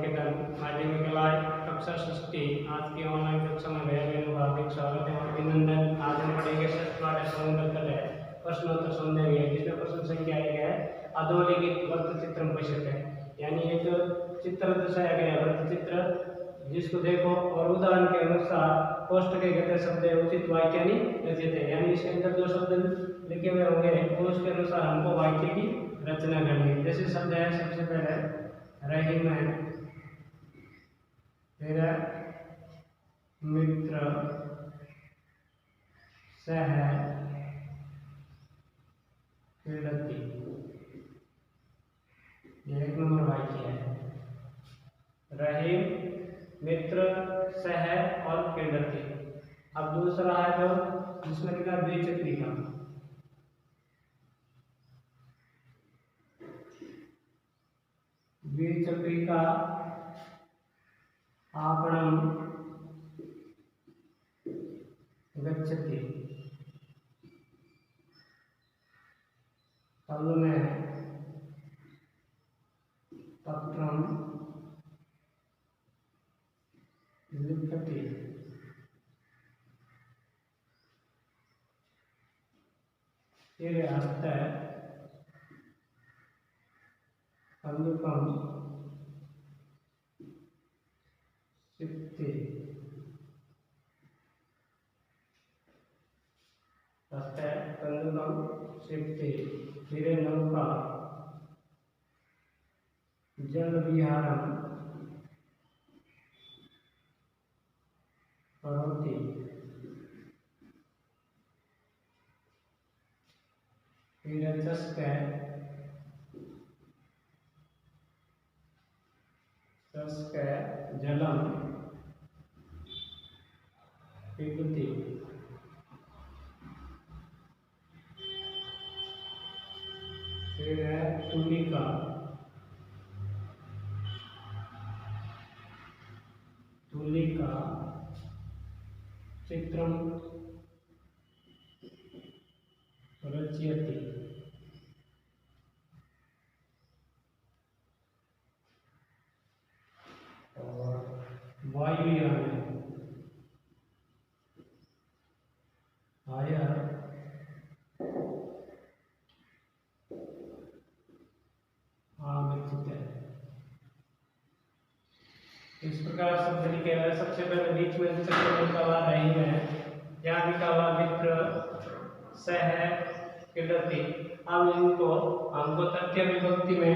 निकेतन माध्यमिक कला कक्षा 6 आज की ऑनलाइन कक्षा में भैया बहनों का हार्दिक स्वागत है और अभिनंदन। आज हम पढ़ेंगे षष्ठ पाठ समुद्र तल है प्रश्नोत्तर सौंदर्य, जिसमें प्रश्न संख्या 1 है अधोलिखित वृत्त चित्रम पश्यते, यानी एक चित्र दर्शाया गया वृत्त चित्र जिसको देखो और उदाहरण के अनुसार कोष्ठ के गते शब्द उचित वाक्यानि रचित, यानी इसके अंदर जो शब्द लिखे हुए होंगे वो उसके अनुसार हमको वाक्य की रचना करनी है। जैसे शब्द है सबसे पहले रहीम है, फिर मित्र, सह, क्रीडति, ये 1 नंबर वाक्य है। रहीम, मित्र, सह और क्रीडति। अब दूसरा है जो जिसमें लिखा द्विचक्रिका, द्विचक्रिका आपणम गच्छति, तल में पत्रम लिखति, फिर हस्त कंदुकम सिक्ति, हस्त कंदुकम सिक्ति, फिर नौका जल विहारम करोति, फिर चषक जलम पिबति, फिर है तुलिका, तुलिका चित्रम रचयति, और वायुयान आया आगच्छति। इस प्रकार शब्द लिखे हुए सबसे पहले बीच में शब्द लिखा हुआ रही है, यहाँ लिखा हुआ मित्र, सह, क्रीडति। अब इनको हमको तथ्य विभक्ति में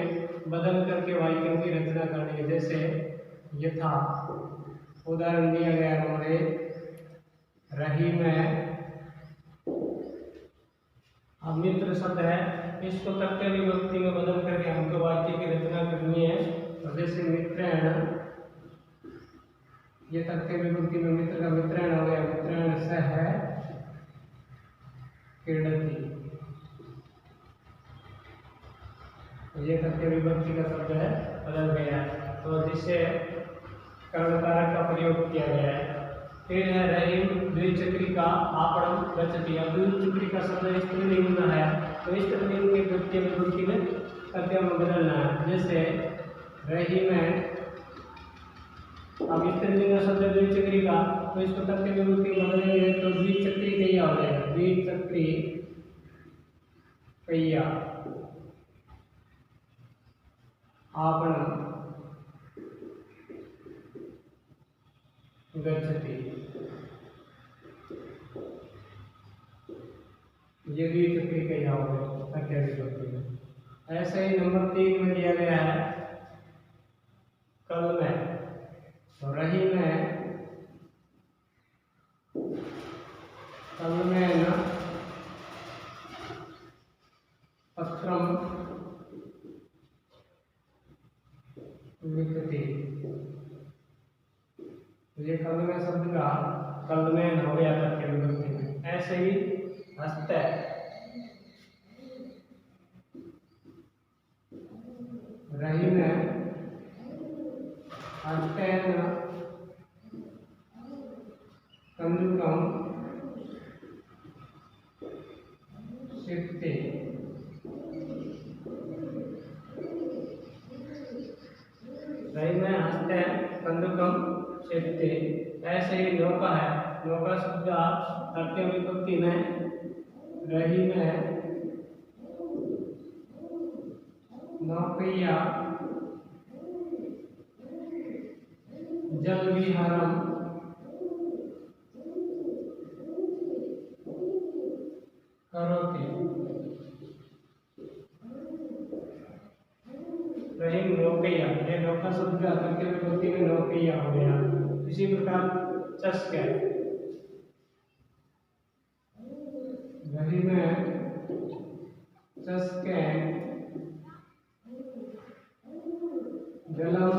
बदल करके वाक्यों की रचना करनी है। जैसे यथा उदाहरण दिया गया हमारे रहीम है, अब मित्र शब्द है, इसको तथ्य विभक्ति में बदल करके हमको वाक्य की रचना करनी है। और जैसे मित्रेण, ये तथ्य विभक्ति में मित्र का मित्रेण हो गया, मित्रेण सह क्रीडति, ये तथ्य विभक्ति का शब्द है बदल गया, तो जिससे कर्मकारक का प्रयोग किया गया है। फिर है रहीम द्विचक्रिका आपणम गच्छति। अब द्विचक्रिका शब्द स्त्रीलिंग में है, तो स्त्रीलिंग के तथ्य विभक्ति में तथ्य में बदलना है। जैसे रहीम है, अब स्त्रीलिंग शब्द द्विचक्रिका, तो इसको तथ्य विभक्ति में बदलेंगे तो द्विचक्रिकैया हो जाएगा, द्विचक्रिकैया आपणम गच्छति, ये द्विचक्रिकैया हो गया तथ्य विभक्ति में। ऐसे ही नंबर 3 में दिया गया है कल में, तो रही में कल में न पत्रम लिखति, ये कल में शब्द का कल में हो गया तथ्य विभक्ति में। ऐसे ही हस्त रही में हस्तेन कंदुकम सिक्ति, रही में हस्ते कंदुकम सेप्ते। ऐसे ही नौका है, नौका शब्द तृतीय विभक्ति में रही में नौकैया जल विहारम करोति। रहीम नौकैया, ये नौका शब्द तृतीय विभक्ति में नौकैया हो गया। इसी प्रकार चस्क है, रही में चस्क जलम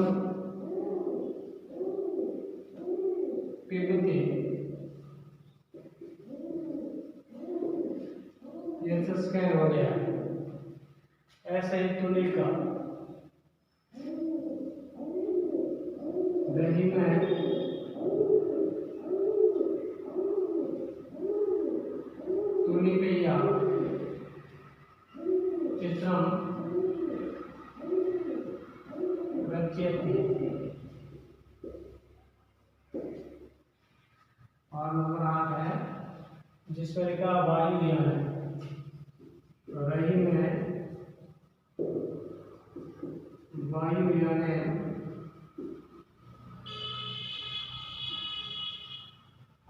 पिबति, ये चस्क हो गया। ऐसे ही तुलिका, रही में तुलिकैया चित्रम रचयति। और नंबर 8 है जिसमें लिखा वायुयान है। तो रही में वायुयान है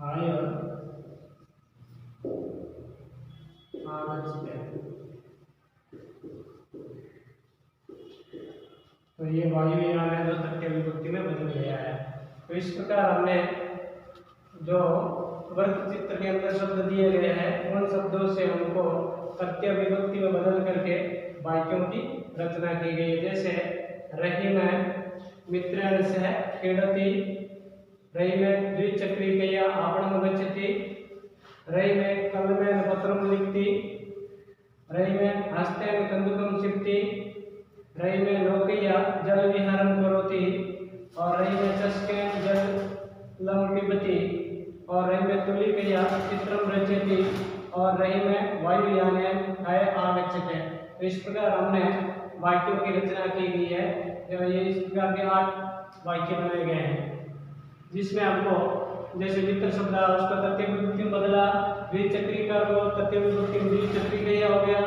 आय आगच्छते। तो ये वायुयान है जो तृतीय विभक्ति में बदल गया है। तो इस प्रकार हमने जो वर्ग चित्र के अंदर शब्द दिए गए हैं उन शब्दों से हमको तृतीय विभक्ति में बदल करके वाक्यों की रचना की गई। जैसे रही में मित्रेण सह क्रीडति, रही में द्विचक्रिकया आपणं गच्छति, रही में कलमेन पत्रं लिखति, रही में हस्तेन कंदुकं सिक्ति, रही में नौकैया जल विहारं करोति, और रही में चस्केन जलं पिबति, और रही में तुलिकया चित्रं रचयति, और रही में वायुयानेन अय आगच्छते। तो इस प्रकार हमने वाक्यों की रचना की गई है। जो ये इस प्रकार के 8 वाक्य बनाए गए हैं जिसमें हमको जैसे मित्र शब्द उसका तृतीय विभक्ति में बदला, द्विचक्रिका को तृतीय विभक्ति में द्विचक्रिकया हो गया,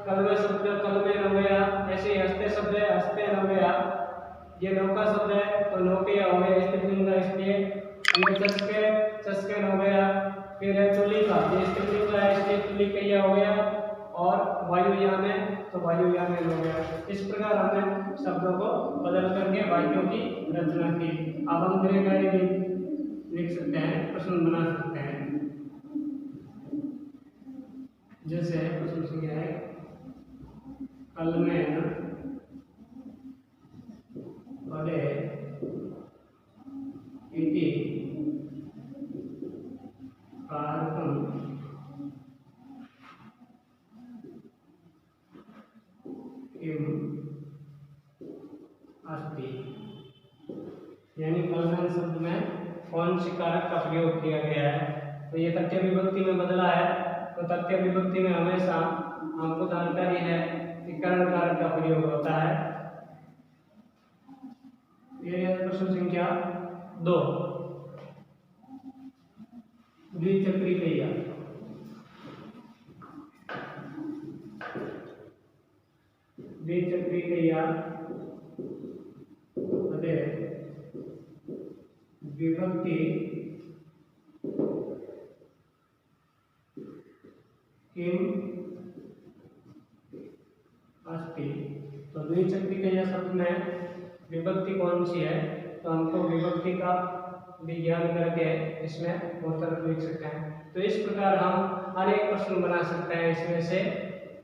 कलमे शब्द कलमेन हो गया, ऐसे ही हस्ते शब्द है हस्तेन हो गया, ये नौका शब्द है तो नौकैया हो गया स्त्रीलिंग है इसलिए, ये चस्केन हो गया, फिर है तुलिका, ये स्त्रीलिंग है इसलिए तुलिकैया हो गया, और वायुयान है तो वायुयानेन हो गया। इस प्रकार हमने शब्दों को बदल करके वाक्यों की रचना की। अब हम क्रियाएं भी लिख सकते हैं, प्रश्न बना सकते हैं। जैसे प्रश्न संख्या है कलमेन पदे इति कारकं किम अस्ति, यानी कलमेन शब्द में कौन सी कारक का प्रयोग किया गया है। तो ये तृतीय विभक्ति में बदला है, तो तृतीय विभक्ति में हमेशा हमको जानकारी है कि कर्ण कारक का प्रयोग होता है। ये प्रश्न संख्या 2 द्विचक्रिकया, द्विचक्रिकया पदे विभक्ति किम अस्ति। तो द्विचक्रिकया शब्द में विभक्ति कौन सी है, तो हमको विभक्ति का विज्ञान करके इसमें उत्तर लिख सकते हैं। तो इस प्रकार हम अनेक प्रश्न बना सकते हैं इसमें से,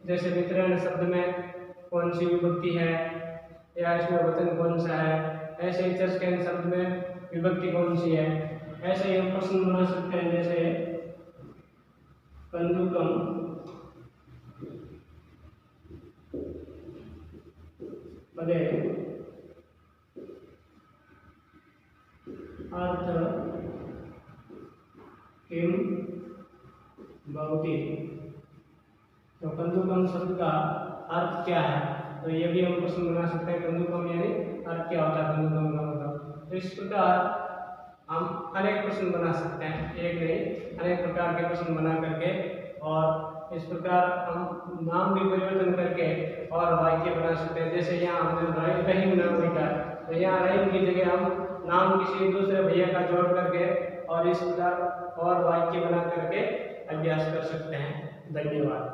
जैसे मित्रेण शब्द में कौन सी विभक्ति है या इसमें वचन कौन सा है, ऐसे ही चस्केन शब्द में विभक्ति कौन सी है, ऐसे ही हम प्रश्न बना सकते हैं। जैसे कंदुकम पदे अर्थ किम भवति। तो कंदुकम शब्द का अर्थ क्या है, तो ये भी हम प्रश्न बना सकते हैं कंदुकम यानी अर्थ क्या होता है कंदुकम का मतलब। तो इस प्रकार हम अनेक प्रश्न बना सकते हैं, एक नहीं अनेक प्रकार के प्रश्न बना करके, और इस प्रकार हम नाम भी परिवर्तन करके और वाक्य बना सकते हैं। जैसे यहाँ हमने रहीम नाम लिखा है, तो यहाँ रहीम की जगह हम नाम किसी दूसरे भैया का जोड़ करके और इस प्रकार और वाक्य बना करके अभ्यास कर सकते हैं। धन्यवाद।